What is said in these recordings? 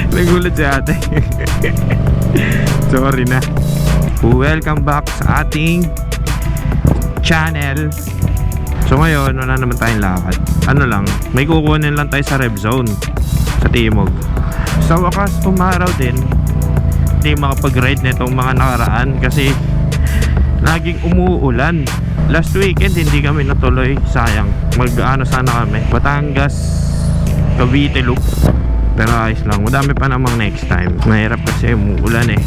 Nagulat si ate. Sorry na. Welcome back sa ating channel. So ngayon, wala naman tayong lakad. Ano lang, may kukunin lang tayo sa Rev Zone sa Timog. Sa wakas, umaraw din. Hindi makapag-ride na itong mga nakaraan kasi laging umuulan. Last weekend hindi kami natuloy, sayang. Mag-ano sana kami, Batangas Cavite Loop. Pero ayos lang, madami pa namang next time. Mahirap kasi umuulan eh.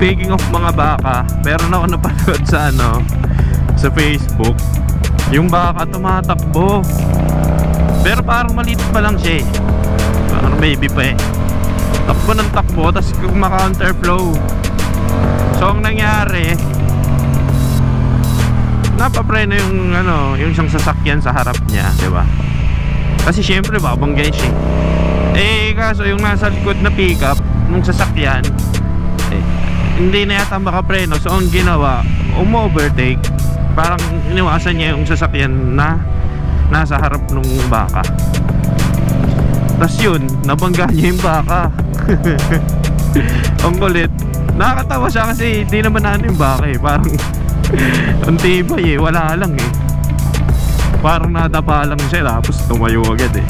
Speaking of mga baka, meron ako napanood sa sa Facebook. Yung baka tumatakbo, pero parang maliit pa lang siya eh. Parang baby pa eh. Takbo ng takbo, tapos maka-counterflow. So ang nangyari, napapreno yung yung isang sasakyan sa harap niya, di ba? Kasi syempre babanggay siya eh. Kaso yung nasa likod na pickup nung sasakyan hindi na yata makapreno. So ang ginawa, overtake. Parang iniwasan niya yung sasakyan na nasa harap nung baka. Tapos yun, nabangga niya yung baka. Ang kulit. Nakakatawa siya kasi di naman yung baka eh. Parang ang tibay eh, wala lang eh. Parang nadapa lang siya, tapos tumayo agad eh.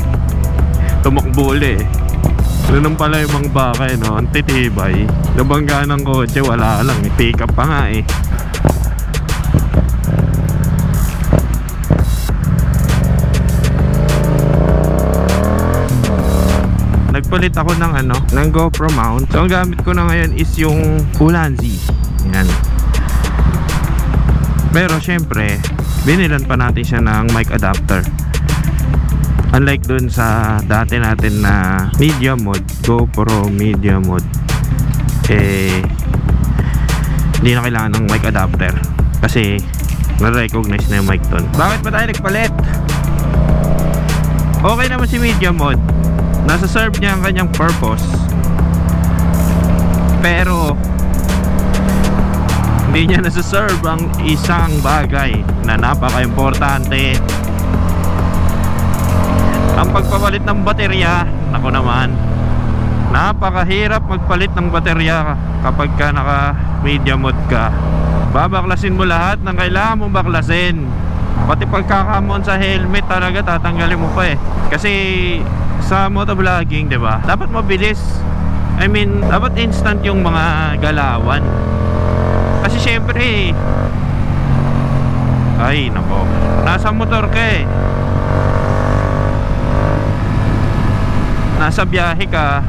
Tumakbo ulit eh. Ganun pala yung mga baka eh, no? Ang titibay. Nabangga ng kotse, wala lang eh. Pick up pa nga eh. Nagpalit ako ng GoPro mount. So ang gamit ko na ngayon is yung Ulanzi. Yan. Pero syempre, binilan pa natin siya ng mic adapter. Unlike dun sa dati natin na media mode, GoPro media mode, hindi na kailangan ng mic adapter kasi na-recognize na yung mic dun. Bakit ba tayo nagpalit? Okay naman si media mode, nasa serve niya ang kanyang purpose, pero hindi niya nasa-serve ang isang bagay na napaka-importante. Ang pagpapalit ng baterya. Nako naman, napakahirap magpalit ng baterya kapag ka naka media mode ka. Babaklasin mo lahat ng kailangan mong baklasin. Pati pagkakamon sa helmet talaga tatanggalin mo pa eh. Kasi sa motovlogging, diba, dapat mabilis. I mean, dapat instant yung mga galawan. Kasi syempre ay nako, nasa motor ka eh, nasa biyahe ka.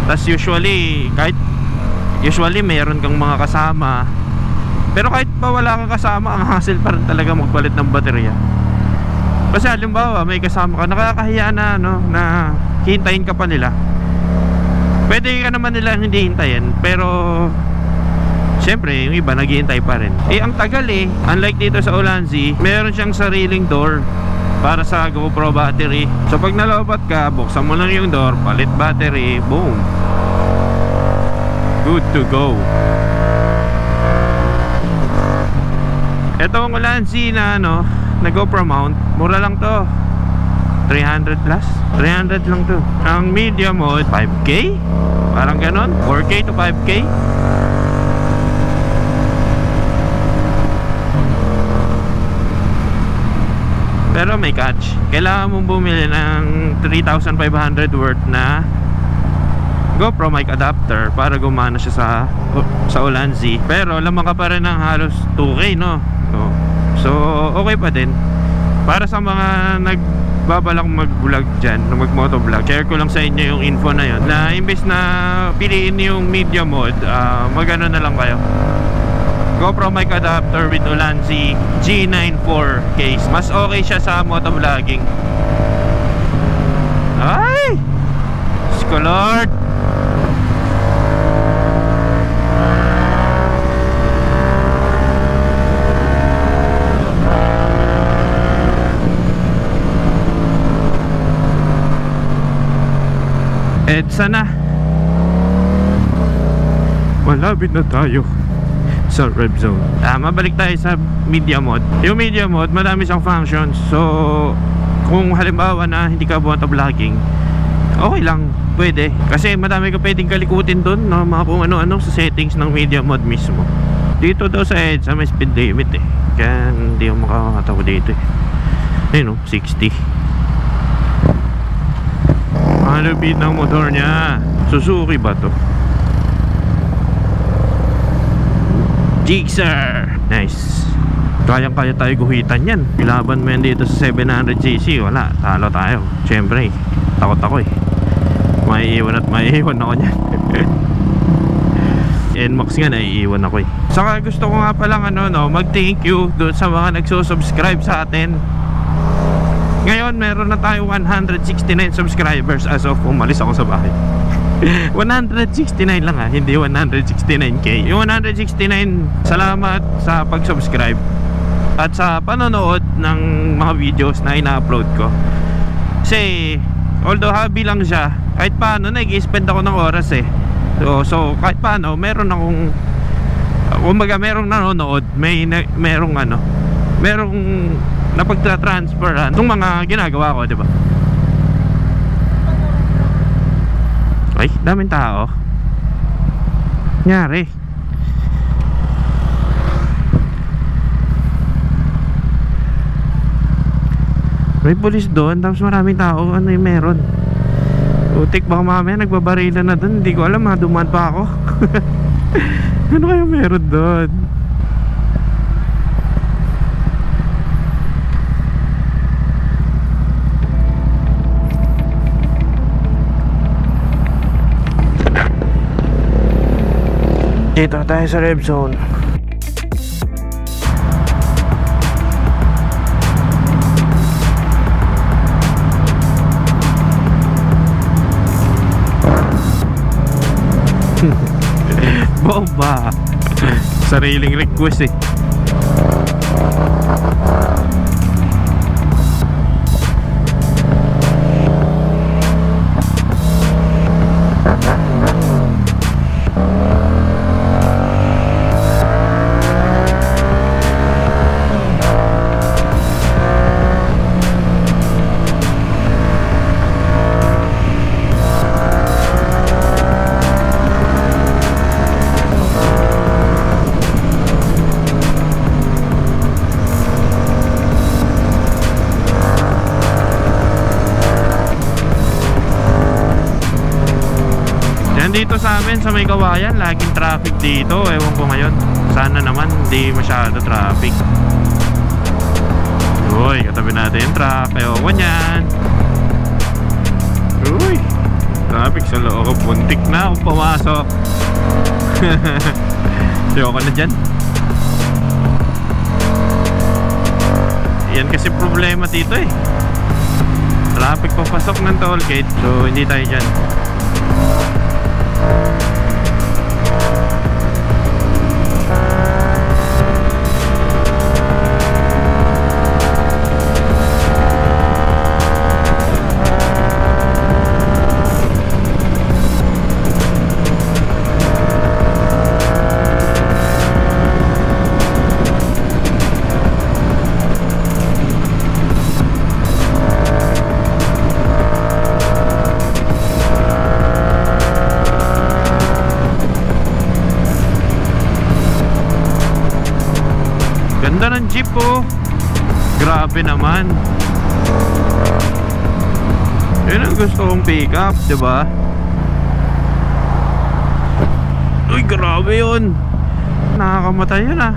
Tas usually mayroon kang mga kasama. Pero kahit pa wala kang kasama, ang hassle pa rin talaga magpalit ng baterya. Kasi halimbawa may kasama ka, nakakahiya na na hintayin ka pa nila. Pwede ka naman nila hindi hintayin, pero siyempre yung iba naghihintay pa rin. Ang tagal eh. Unlike dito sa Ulanzi, meron siyang sariling door para sa GoPro battery. So pag nalobat ka, buksan mo lang yung door, palit battery, boom, good to go. Etong Ulanzi na na GoPro mount, mura lang to, 300 plus, 300 lang to. Ang media mode 5K, parang ganon, 4K to 5K. Pero may catch. Kailangan mong bumili ng 3,500 worth na GoPro mic adapter para gumana siya sa Ulanzi. Pero lamang ka pa rin ng halos 2K, no? So okay pa din. Para sa mga nagbabalak mag-vlog dyan, mag-motovlog, share ko lang sa inyo yung info na yun, na imbes na piliin yung media mode, magano na lang kayo, GoPro mic adapter with Ulanzi G94 case. Mas okay siya sa motovlogging. Ay! Lord! EDSA na. Malapit na tayo sa rev zone. Mabalik tayo sa media mode. Yung media mode, madami siyang functions. So kung halimbawa na hindi ka buwan vlogging, okay lang, pwede. Kasi madami ka pwedeng kalikutin doon, no? Mga kung ano-ano sa settings ng media mode mismo. Dito daw sa EDSA may speed limit eh, kaya hindi ako makakatawa dito eh. Ayun o, 60. Malupit ng motor niya. Suzuki ba to? Gixxer. Nice. Kayang-kaya tayo guhitan yan. Ilaban mo yan dito sa 700cc. Wala, talo tayo. Siyempre, takot ako eh. Maiiwan at maiiwan ako niyan. NMAX nga, naiiwan ako eh. Saka gusto ko nga palang mag-thank you doon sa mga nagsusubscribe sa atin. Ngayon, meron na tayo 169 subscribers as of umalis ako sa bahay. 169 lang ha, hindi 169k. Yung 169, salamat sa pag-subscribe at sa panonood ng mga videos na ina-upload ko. Kasi although hobby lang siya, kahit paano nag-i-spend ako ng oras eh. So kahit paano meron akong kumbaga merong nanonood, merong napagta-transferan ng mga ginagawa ko, di ba? Ay, daming tao. Nyari. May pulis doon, tapos maraming tao. Ano yung meron? Utik, baka mamaya nagbabarila na doon. Hindi ko alam ha, dumaan pa ako. Ano kayo meron doon? Dito tayo sa rev zone. Bomba. Sariling request eh. Dito sa amin sa may Kawayan, laging traffic dito. Ewan ko ngayon, sana naman hindi masyado traffic. Uy, katabi natin yung truck. Ewan ko nyan. Uy, traffic sa loob. Buntik na akong pumasok. Ewan ko na dyan. Yan kasi problema dito eh. Traffic papasok ng toll gate. So hindi tayo dyan. Ganda ng jeep oh. Grabe naman. Yun ang gusto kong pick up, diba? Uy, grabe yun. Nakakamatay yun ah.